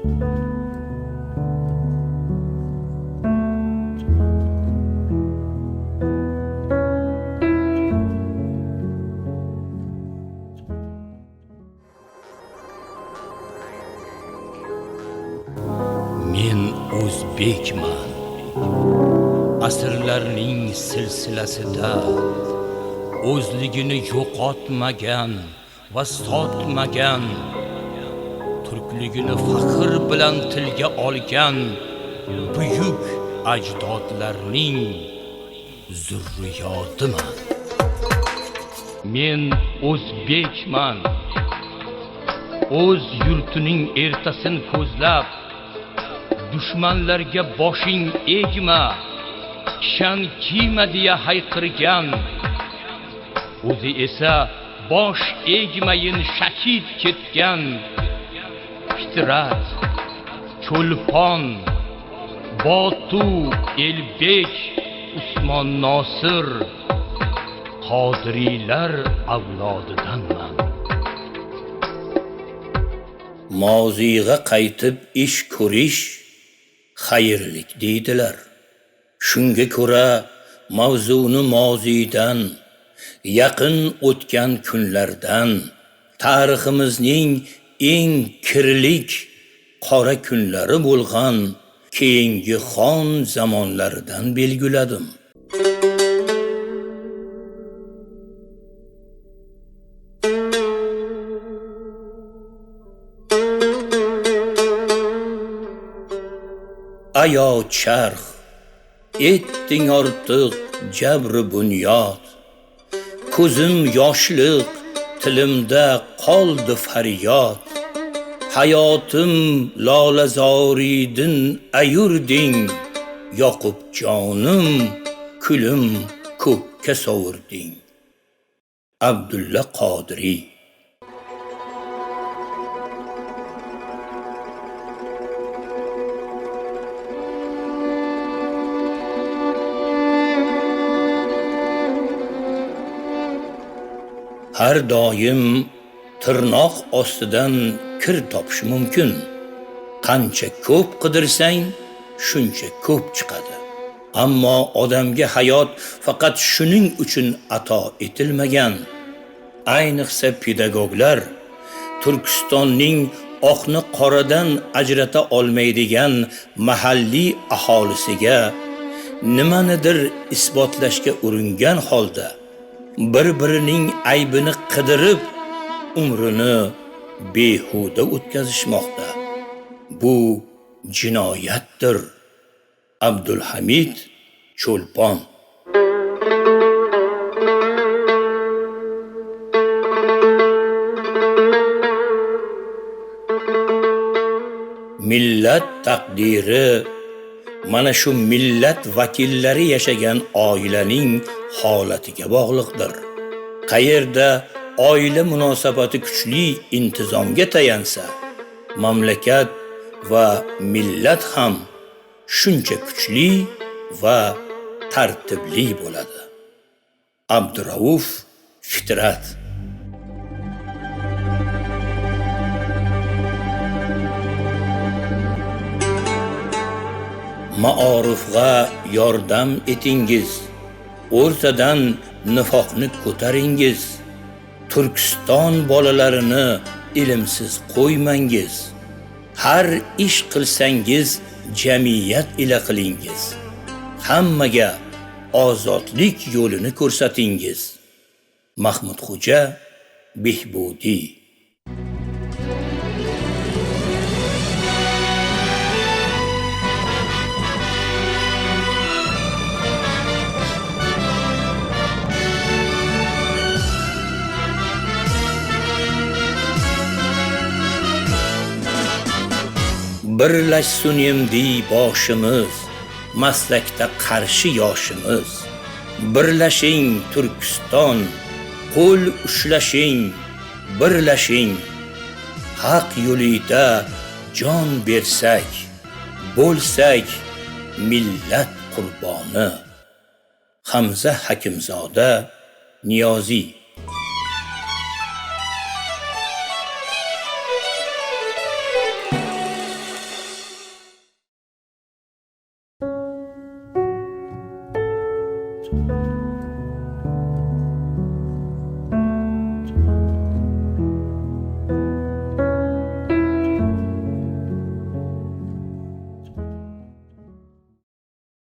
Men o'zbekman. Asrlarning silsilasida o'zligini yo'qotmagan va sotmagan, turkligini faxr bilan tilga olgan buyuk ajdodlarning zurriyotiman. Men o'zbekman. O'z yurtining ertasin ko'zlab dushmanlarga boshing egma, kishan kiyma deya hayqirgan, o'zi esa bosh egmayin shahid ketgan Fitrat, Cho'lpon, Botu, Elbek, Usmon Nosir, Qodiriylar avlodidanman. Moziyga qaytib ish ko'rish xayrlik deydilar. Shunga ko'ra mavzuni moziydan, yaqin o'tgan kunlardan, tariximizning eng kirlik qora kunlari bo'lgan keyingi xon zamonlaridan belgiladim. Ayo charx, etding ortiq jabri bunyod, ko'zim yoshliq, tilimda qoldi faryod. Hayotim lolazoridin ayurding, yoqib jonim, kulim ko'kka sovurding. Abdulla Qodiriy. Har doim tirnoq ostidan kir topish mumkin. Qancha ko'p qidirsang, shuncha ko'p chiqadi. Ammo odamga hayot faqat shuning uchun ato etilmagan. Ayniqsa pedagoglar Turkistonning oqni qoradan ajrata olmaydigan mahalliy aholisiga nimanidir isbotlashga uringan holda bir-birining aybini qidirib, umrini behuda o'tkazishmoqda. Bu jinoyatdir. Abdulhamid Cho'lpon. Millat taqdiri mana shu millat vakillari yashagan oilaning holatiga bog'liqdir. Qayerda oila munosabati kuchli intizomga tayansa, mamlakat va millat ham shuncha kuchli va tartibli bo'ladi. Abdurauf Fitrat. Ma'orifga yordam etingiz, o'rtadan nifoqni ko'taringiz. Turkiston bolalarini ilmsiz qo'ymangiz. Har ish qilsangiz jamiyat ila qilingiz. Hammaga ozodlik yo'lini ko'rsatingiz. Mahmudxo'ja Behbudiy. Birlashsun endi boshimiz, maslakda qarshi yoshimiz. Birlashing Turkiston, qo'l ushlashing, birlashing. Haq yo'lida jon bersak, bo'lsak millat qurboni. Hamza Hakimzoda Niyoziy.